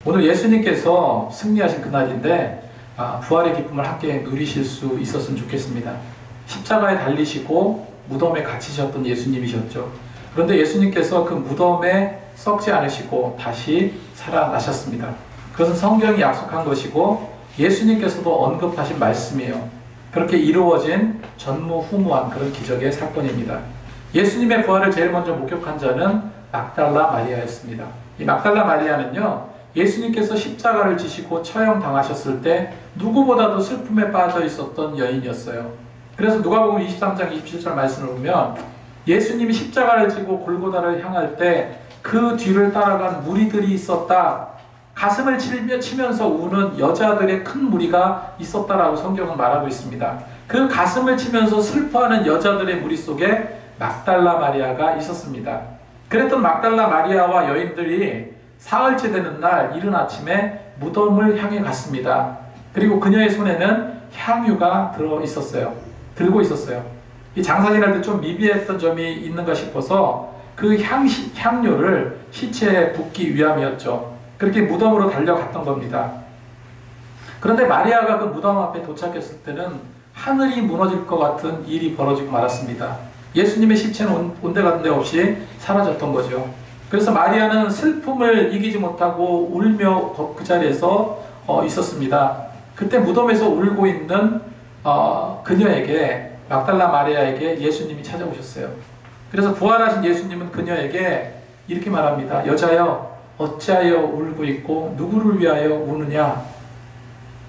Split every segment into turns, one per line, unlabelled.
오늘 예수님께서 승리하신 그날인데 부활의 기쁨을 함께 누리실 수 있었으면 좋겠습니다. 십자가에 달리시고 무덤에 갇히셨던 예수님이셨죠. 그런데 예수님께서 그 무덤에 썩지 않으시고 다시 살아나셨습니다. 그것은 성경이 약속한 것이고 예수님께서도 언급하신 말씀이에요. 그렇게 이루어진 전무후무한 그런 기적의 사건입니다. 예수님의 부활을 제일 먼저 목격한 자는 막달라 마리아였습니다. 이 막달라 마리아는요, 예수님께서 십자가를 지시고 처형당하셨을 때 누구보다도 슬픔에 빠져 있었던 여인이었어요. 그래서 누가복음 23장 27절 말씀을 보면 예수님이 십자가를 지고 골고다를 향할 때 그 뒤를 따라간 무리들이 있었다. 가슴을 치면서 우는 여자들의 큰 무리가 있었다라고 성경은 말하고 있습니다. 그 가슴을 치면서 슬퍼하는 여자들의 무리 속에 막달라 마리아가 있었습니다. 그랬던 막달라 마리아와 여인들이 사흘째 되는 날 이른 아침에 무덤을 향해 갔습니다. 그리고 그녀의 손에는 향유가 들고 있었어요. 이 장사 지날 때 좀 미비했던 점이 있는가 싶어서 그 향료를 시체에 붓기 위함이었죠. 그렇게 무덤으로 달려갔던 겁니다. 그런데 마리아가 그 무덤 앞에 도착했을 때는 하늘이 무너질 것 같은 일이 벌어지고 말았습니다. 예수님의 시체는 온데간데 없이 사라졌던 거죠. 그래서 마리아는 슬픔을 이기지 못하고 울며 그 자리에서 있었습니다. 그때 무덤에서 울고 있는 그녀에게, 막달라 마리아에게 예수님이 찾아오셨어요. 그래서 부활하신 예수님은 그녀에게 이렇게 말합니다. 여자여, 어찌하여 울고 있고 누구를 위하여 우느냐?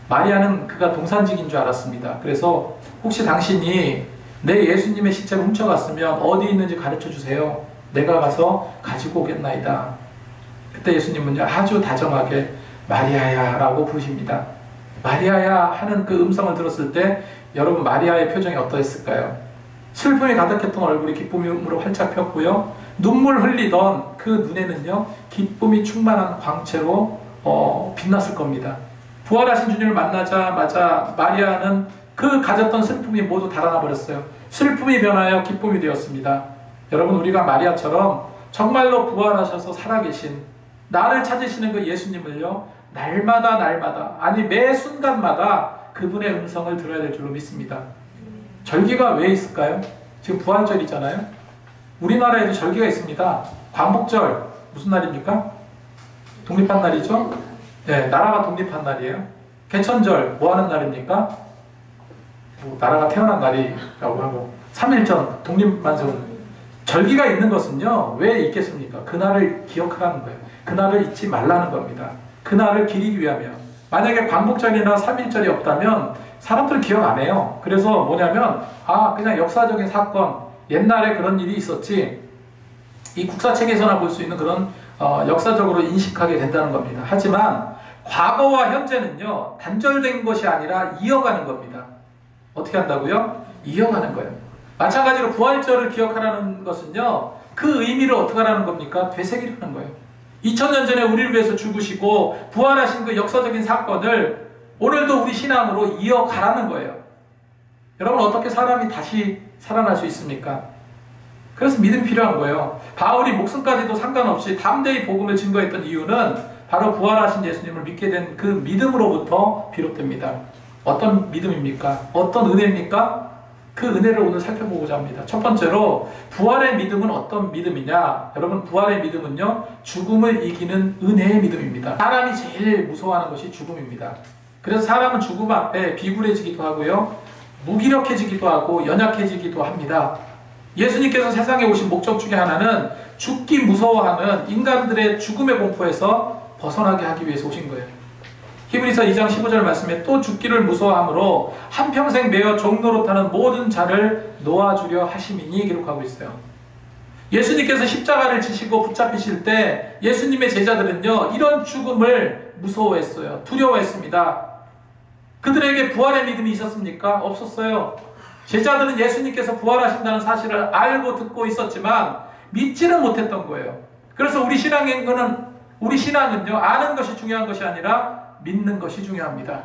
마리아는 그가 동산직인 줄 알았습니다. 그래서 혹시 당신이 내 예수님의 시체를 훔쳐갔으면 어디 있는지 가르쳐 주세요. 내가 가서 가지고 오겠나이다. 그때 예수님은요, 아주 다정하게 마리아야 라고 부르십니다. 마리아야 하는 그 음성을 들었을 때 여러분 마리아의 표정이 어떠했을까요? 슬픔이 가득했던 얼굴이 기쁨으로 활짝 폈고요, 눈물 흘리던 그 눈에는요 기쁨이 충만한 광채로 빛났을 겁니다. 부활하신 주님을 만나자마자 마리아는 그 가졌던 슬픔이 모두 달아나 버렸어요. 슬픔이 변하여 기쁨이 되었습니다. 여러분, 우리가 마리아처럼 정말로 부활하셔서 살아계신 나를 찾으시는 그 예수님을요, 날마다 아니 매 순간마다 그분의 음성을 들어야 될 줄로 믿습니다. 절기가 왜 있을까요? 지금 부활절이잖아요. 우리나라에도 절기가 있습니다. 광복절 무슨 날입니까? 독립한 날이죠. 네, 나라가 독립한 날이에요. 개천절 뭐 하는 날입니까? 뭐 나라가 태어난 날이라고 하고 3.1전 독립만세. 절기가 있는 것은요, 왜 있겠습니까? 그날을 기억하라는 거예요. 그날을 잊지 말라는 겁니다. 그날을 기리기 위하며. 만약에 광복절이나 3.1절이 없다면 사람들은 기억 안 해요. 그래서 뭐냐면 그냥 역사적인 사건, 옛날에 그런 일이 있었지, 이 국사책에서나 볼 수 있는 그런 역사적으로 인식하게 된다는 겁니다. 하지만 과거와 현재는요, 단절된 것이 아니라 이어가는 겁니다. 어떻게 한다고요? 이어가는 거예요. 마찬가지로 부활절을 기억하라는 것은요, 그 의미를 어떻게 하라는 겁니까? 되새기라는 거예요. 2000년 전에 우리를 위해서 죽으시고 부활하신 그 역사적인 사건을 오늘도 우리 신앙으로 이어가라는 거예요. 여러분, 어떻게 사람이 다시 살아날 수 있습니까? 그래서 믿음이 필요한 거예요. 바울이 목숨까지도 상관없이 담대히 복음을 증거했던 이유는 바로 부활하신 예수님을 믿게 된 그 믿음으로부터 비롯됩니다. 어떤 믿음입니까? 어떤 은혜입니까? 그 은혜를 오늘 살펴보고자 합니다. 첫 번째로, 부활의 믿음은 어떤 믿음이냐? 여러분, 부활의 믿음은요, 죽음을 이기는 은혜의 믿음입니다. 사람이 제일 무서워하는 것이 죽음입니다. 그래서 사람은 죽음 앞에 비굴해지기도 하고요, 무기력해지기도 하고 연약해지기도 합니다. 예수님께서 세상에 오신 목적 중에 하나는 죽기 무서워하는 인간들의 죽음의 공포에서 벗어나게 하기 위해서 오신 거예요. 히브리서 2장 15절 말씀에 또 죽기를 무서워함으로 한평생 매어 종노릇하는 모든 자를 놓아주려 하심이니 기록하고 있어요. 예수님께서 십자가를 지시고 붙잡히실 때 예수님의 제자들은요, 이런 죽음을 무서워했어요. 두려워했습니다. 그들에게 부활의 믿음이 있었습니까? 없었어요. 제자들은 예수님께서 부활하신다는 사실을 알고 듣고 있었지만 믿지는 못했던 거예요. 그래서 우리 신앙은요, 아는 것이 중요한 것이 아니라 믿는 것이 중요합니다.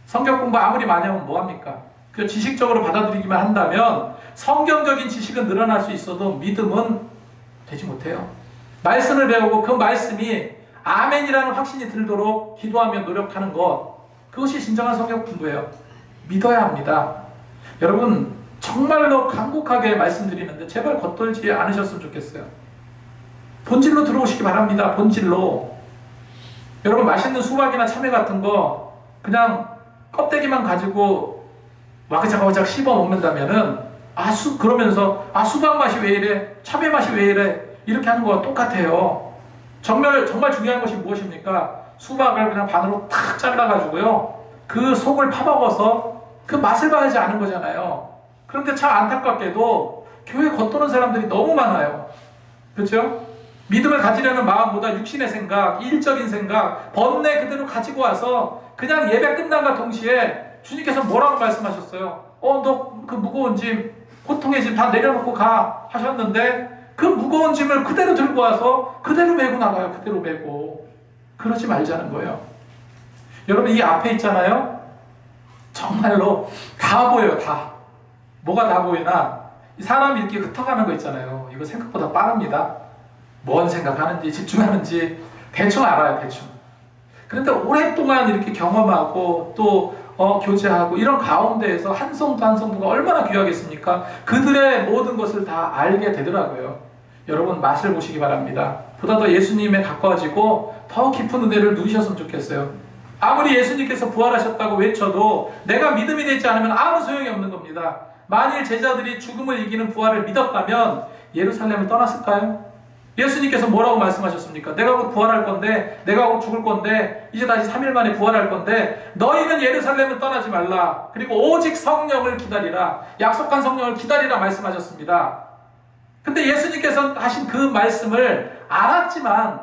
성경 공부 아무리 많이 하면 뭐합니까? 그 지식적으로 받아들이기만 한다면 성경적인 지식은 늘어날 수 있어도 믿음은 되지 못해요. 말씀을 배우고 그 말씀이 아멘이라는 확신이 들도록 기도하며 노력하는 것, 그것이 진정한 성경 공부예요. 믿어야 합니다. 여러분 정말로 간곡하게 말씀드리는데 제발 겉돌지 않으셨으면 좋겠어요. 본질로 들어오시기 바랍니다. 본질로. 여러분 맛있는 수박이나 참외 같은 거 그냥 껍데기만 가지고 와그작와그작 씹어 먹는다면은 그러면서 수박 맛이 왜 이래? 참외 맛이 왜 이래? 이렇게 하는 거와 똑같아요. 정말 중요한 것이 무엇입니까? 수박을 그냥 반으로 탁 잘라가지고요. 그 속을 파먹어서 그 맛을 봐야지 아는 거잖아요. 그런데 참 안타깝게도 교회 겉도는 사람들이 너무 많아요. 그렇죠? 믿음을 가지려는 마음보다 육신의 생각, 일적인 생각, 번뇌 그대로 가지고 와서 그냥 예배 끝난과 동시에 주님께서 뭐라고 말씀하셨어요? 너 그 무거운 짐, 고통의 짐 다 내려놓고 가 하셨는데 그 무거운 짐을 그대로 들고 와서 그대로 메고 나가요. 그대로 메고. 그러지 말자는 거예요. 여러분 이 앞에 있잖아요. 정말로 다 보여요. 다. 뭐가 다 보이나? 이 사람이 이렇게 흩어가는 거 있잖아요. 이거 생각보다 빠릅니다. 뭔 생각하는지 집중하는지 대충 알아요. 대충. 그런데 오랫동안 이렇게 경험하고 또 교제하고 이런 가운데에서 한 성도 한 성도가 얼마나 귀하겠습니까? 그들의 모든 것을 다 알게 되더라고요. 여러분 맛을 보시기 바랍니다. 보다 더 예수님에 가까워지고 더 깊은 은혜를 누리셨으면 좋겠어요. 아무리 예수님께서 부활하셨다고 외쳐도 내가 믿음이 되지 않으면 아무 소용이 없는 겁니다. 만일 제자들이 죽음을 이기는 부활을 믿었다면 예루살렘을 떠났을까요? 예수님께서 뭐라고 말씀하셨습니까? 내가 곧 부활할 건데, 내가 곧 죽을 건데, 이제 다시 3일 만에 부활할 건데 너희는 예루살렘을 떠나지 말라. 그리고 오직 성령을 기다리라. 약속한 성령을 기다리라 말씀하셨습니다. 근데 예수님께서 하신 그 말씀을 알았지만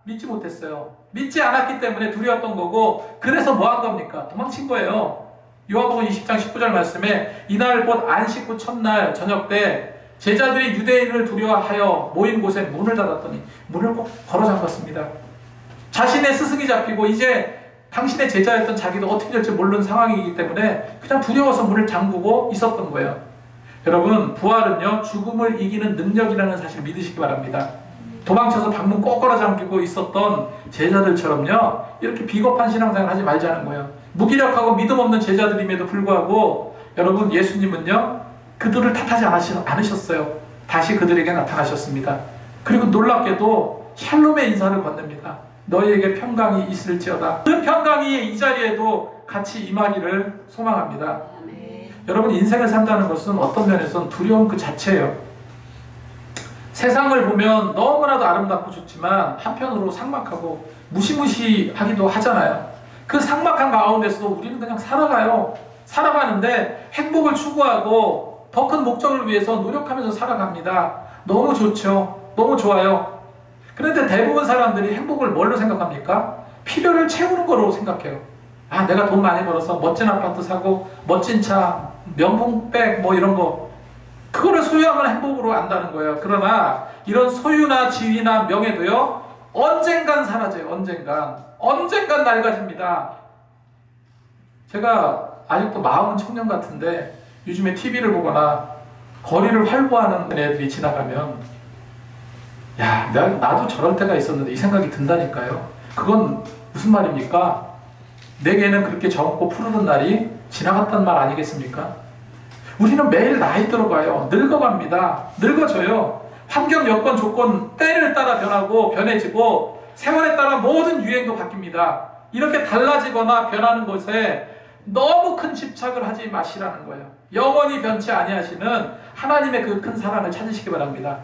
믿지 못했어요. 믿지 않았기 때문에 두려웠던 거고, 그래서 뭐 한 겁니까? 도망친 거예요. 요한복음 20장 19절 말씀에 이날 곧 안식 후 첫날 저녁 때 제자들이 유대인을 두려워하여 모인 곳에 문을 닫았더니 문을 꼭 걸어 잠갔습니다. 자신의 스승이 잡히고 이제 당신의 제자였던 자기도 어떻게 될지 모르는 상황이기 때문에 그냥 두려워서 문을 잠그고 있었던 거예요. 여러분 부활은요 죽음을 이기는 능력이라는 사실을 믿으시기 바랍니다. 도망쳐서 방문 꼭 걸어 잠기고 있었던 제자들처럼요 이렇게 비겁한 신앙생활 하지 말자는 거예요. 무기력하고 믿음 없는 제자들임에도 불구하고 여러분 예수님은요 그들을 탓하지 않으셨어요. 다시 그들에게 나타나셨습니다. 그리고 놀랍게도 샬롬의 인사를 건넵니다. 너희에게 평강이 있을지어다. 그 평강이 이 자리에도 같이 임하기를 소망합니다. 여러분 인생을 산다는 것은 어떤 면에서는 두려움 그 자체예요. 세상을 보면 너무나도 아름답고 좋지만 한편으로 삭막하고 무시무시하기도 하잖아요. 그 삭막한 가운데서도 우리는 그냥 살아가요. 살아가는데 행복을 추구하고 더 큰 목적을 위해서 노력하면서 살아갑니다. 너무 좋죠. 너무 좋아요. 그런데 대부분 사람들이 행복을 뭘로 생각합니까? 필요를 채우는 거로 생각해요. 내가 돈 많이 벌어서 멋진 아파트 사고 멋진 차, 명품백 뭐 이런 거 그거를 소유하면 행복으로 안다는 거예요. 그러나 이런 소유나 지위나 명예도요 언젠간 사라져요. 언젠간 낡아집니다. 제가 아직도 마음은 청년 같은데 요즘에 TV를 보거나 거리를 활보하는 애들이 지나가면 나도 저럴 때가 있었는데 이 생각이 든다니까요. 그건 무슨 말입니까? 내게는 그렇게 젊고 푸르른 날이 지나갔단 말 아니겠습니까? 우리는 매일 나이 들어가요. 늙어갑니다. 늙어져요. 환경, 여건, 조건, 때를 따라 변하고 변해지고 세월에 따라 모든 유행도 바뀝니다. 이렇게 달라지거나 변하는 것에 너무 큰 집착을 하지 마시라는 거예요. 영원히 변치 아니하시는 하나님의 그 큰 사랑을 찾으시기 바랍니다.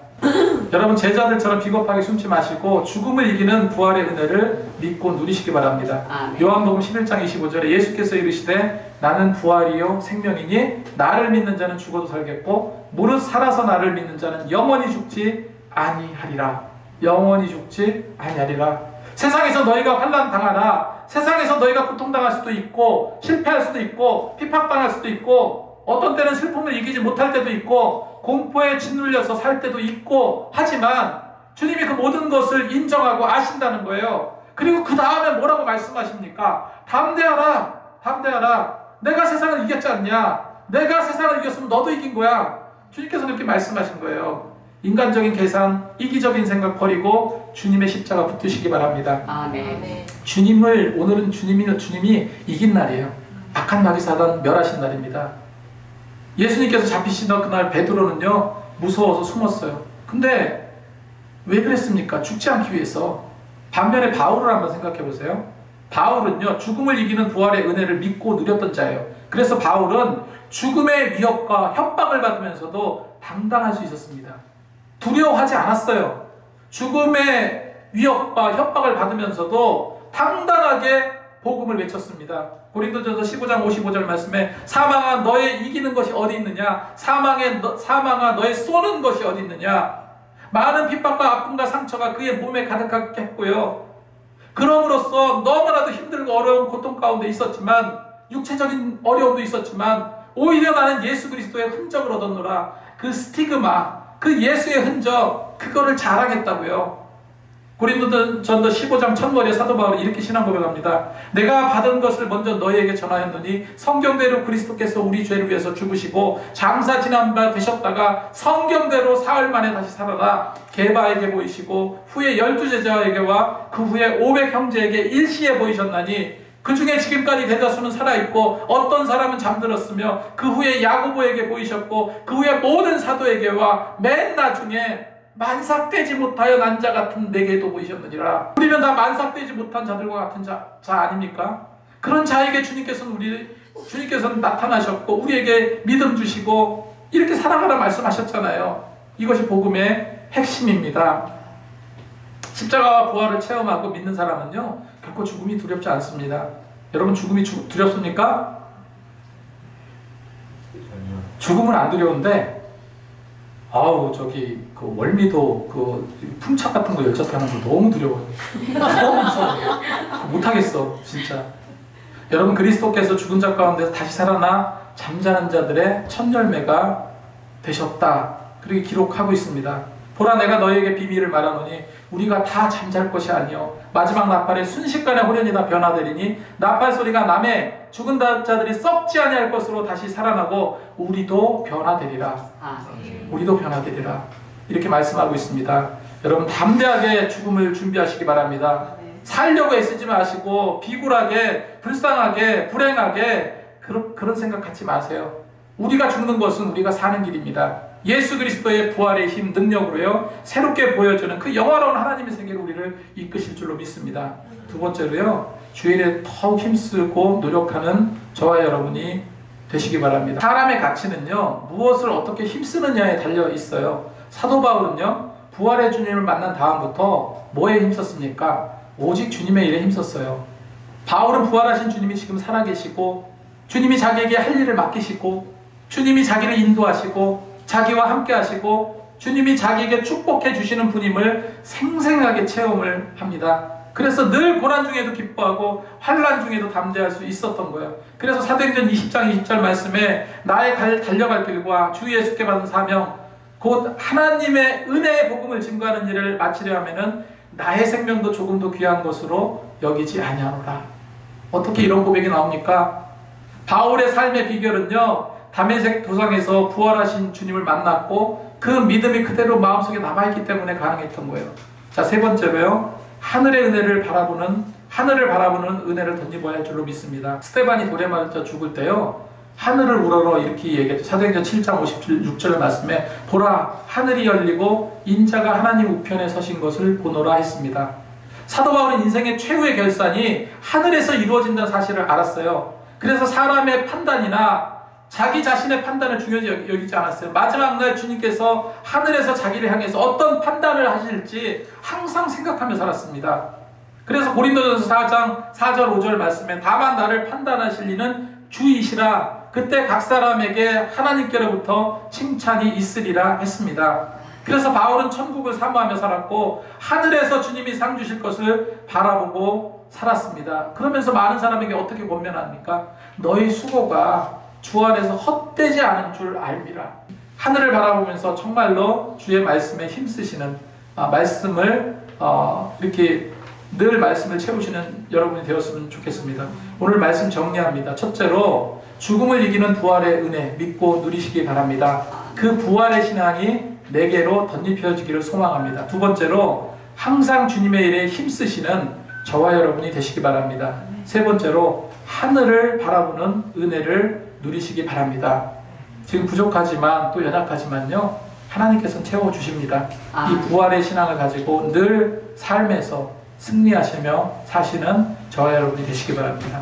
여러분 제자들처럼 비겁하게 숨지 마시고 죽음을 이기는 부활의 은혜를 믿고 누리시기 바랍니다. 요한복음 11장 25절에 예수께서 이르시되 나는 부활이요 생명이니 나를 믿는 자는 죽어도 살겠고 무릇 살아서 나를 믿는 자는 영원히 죽지 아니하리라. 영원히 죽지 아니하리라. 세상에서 너희가 환난 당하나 세상에서 너희가 고통당할 수도 있고 실패할 수도 있고 핍박당할 수도 있고 어떤 때는 슬픔을 이기지 못할 때도 있고 공포에 짓눌려서 살 때도 있고 하지만 주님이 그 모든 것을 인정하고 아신다는 거예요. 그리고 그 다음에 뭐라고 말씀하십니까? 담대하라. 내가 세상을 이겼지 않냐? 내가 세상을 이겼으면 너도 이긴 거야. 주님께서 그렇게 말씀하신 거예요. 인간적인 계산, 이기적인 생각 버리고 주님의 십자가 붙으시기 바랍니다.
아멘.
오늘은 주님이 이긴 날이에요. 악한 마귀 사단 멸하신 날입니다. 예수님께서 잡히시던 그날 베드로는요, 무서워서 숨었어요. 근데 왜 그랬습니까? 죽지 않기 위해서. 반면에 바울을 한번 생각해 보세요. 바울은요, 죽음을 이기는 부활의 은혜를 믿고 누렸던 자예요. 그래서 바울은 죽음의 위협과 협박을 받으면서도 당당할 수 있었습니다. 두려워하지 않았어요. 죽음의 위협과 협박을 받으면서도 당당하게 복음을 외쳤습니다. 고린도전서 15장 55절 말씀에 사망아 너의 이기는 것이 어디 있느냐? 사망아 너의 쏘는 것이 어디 있느냐? 많은 핍박과 아픔과 상처가 그의 몸에 가득하게 했고요. 그럼으로써 너무나도 힘들고 어려운 고통 가운데 있었지만, 육체적인 어려움도 있었지만, 오히려 나는 예수 그리스도의 흔적을 얻었노라. 그 스티그마, 그 예수의 흔적, 그거를 자랑했다고요. 고린도전서 15장 첫머리에 사도 바울이 이렇게 신앙 고백합니다. 내가 받은 것을 먼저 너희에게 전하였노니 성경대로 그리스도께서 우리 죄를 위해서 죽으시고 장사 지난 바 되셨다가 성경대로 사흘 만에 다시 살아나 게바에게 보이시고 후에 12제자에게와 그 후에 500 형제에게 일시에 보이셨나니 그 중에 지금까지 대다수는 살아있고 어떤 사람은 잠들었으며 그 후에 야고보에게 보이셨고 그 후에 모든 사도에게와 맨 나중에 만삭되지 못하여 난 자 같은 내게도 보이셨느니라. 우리는 다 만삭되지 못한 자들과 같은 자 아닙니까? 그런 자에게 주님께서는 나타나셨고 우리에게 믿음 주시고 이렇게 살아가라 말씀하셨잖아요. 이것이 복음의 핵심입니다. 십자가와 부활을 체험하고 믿는 사람은요, 결코 죽음이 두렵지 않습니다. 여러분, 죽음이 두렵습니까? 죽음은 안 두려운데, 그 월미도 풍차 같은 거 열차 타는 거 너무 두려워요. 너무 무서워요. 못하겠어, 진짜. 여러분, 그리스도께서 죽은 자 가운데서 다시 살아나 잠자는 자들의 첫 열매가 되셨다. 그렇게 기록하고 있습니다. 보라, 내가 너희에게 비밀을 말하노니 우리가 다 잠잘 것이 아니요 마지막 나팔에 순식간에 호련히 다 변화되리니 나팔 소리가 나매 죽은 자들이 썩지 아니할 것으로 다시 살아나고 우리도 변화되리라. 우리도 변화되리라. 이렇게 말씀하고 있습니다. 여러분, 담대하게 죽음을 준비하시기 바랍니다. 살려고 애쓰지 마시고 비굴하게, 불쌍하게, 불행하게 그런 생각 갖지 마세요. 우리가 죽는 것은 우리가 사는 길입니다. 예수 그리스도의 부활의 힘, 능력으로요, 새롭게 보여주는 그 영화로운 하나님의 세계로 우리를 이끄실 줄로 믿습니다. 두 번째로요, 주일에 더욱 힘쓰고 노력하는 저와 여러분이 되시기 바랍니다. 사람의 가치는요, 무엇을 어떻게 힘쓰느냐에 달려 있어요. 사도 바울은요, 부활의 주님을 만난 다음부터 뭐에 힘썼습니까? 오직 주님의 일에 힘썼어요. 바울은 부활하신 주님이 지금 살아계시고 주님이 자기에게 할 일을 맡기시고 주님이 자기를 인도하시고 자기와 함께 하시고 주님이 자기에게 축복해 주시는 분임을 생생하게 체험을 합니다. 그래서 늘 고난 중에도 기뻐하고 환난 중에도 담대할 수 있었던 거예요. 그래서 사도행전 20장 20절 말씀에 나의 달려갈 길과 주 예수께 받은 사명 곧 하나님의 은혜의 복음을 증거하는 일을 마치려 하면은 나의 생명도 조금도 귀한 것으로 여기지 아니하노라. 어떻게 이런 고백이 나옵니까? 바울의 삶의 비결은요, 다메섹 도상에서 부활하신 주님을 만났고 그 믿음이 그대로 마음속에 남아있기 때문에 가능했던 거예요. 자, 세 번째로요, 하늘의 은혜를 바라보는 은혜를 덧입어야 할 줄로 믿습니다. 스데반이 돌에 맞아 죽을 때요, 하늘을 우러러 이렇게 얘기했죠. 사도행전 7장 56절 말씀에 보라, 하늘이 열리고 인자가 하나님 우편에 서신 것을 보노라 했습니다. 사도 바울은 인생의 최후의 결산이 하늘에서 이루어진다는 사실을 알았어요. 그래서 사람의 판단이나 자기 자신의 판단을 중요히 여기지 않았어요. 마지막 날 주님께서 하늘에서 자기를 향해서 어떤 판단을 하실지 항상 생각하며 살았습니다. 그래서 고린도전서 4장 4절 5절 말씀에 다만 나를 판단하실 이는 주이시라. 그때 각 사람에게 하나님께로부터 칭찬이 있으리라 했습니다. 그래서 바울은 천국을 사모하며 살았고 하늘에서 주님이 상 주실 것을 바라보고 살았습니다. 그러면서 많은 사람에게 어떻게 권면합니까? 너희 수고가 주 안에서 헛되지 않은 줄 알미라. 하늘을 바라보면서 정말로 주의 말씀에 힘쓰시는 말씀을 이렇게 늘 말씀을 채우시는 여러분이 되었으면 좋겠습니다. 오늘 말씀 정리합니다. 첫째로 죽음을 이기는 부활의 은혜 믿고 누리시기 바랍니다. 그 부활의 신앙이 내게로 덧입혀지기를 소망합니다. 두 번째로 항상 주님의 일에 힘쓰시는 저와 여러분이 되시기 바랍니다. 세 번째로 하늘을 바라보는 은혜를 누리시기 바랍니다. 지금 부족하지만 또 연약하지만요, 하나님께서는 채워주십니다. 이 부활의 신앙을 가지고 늘 삶에서 승리하시며 사시는 저와 여러분이 되시기 바랍니다.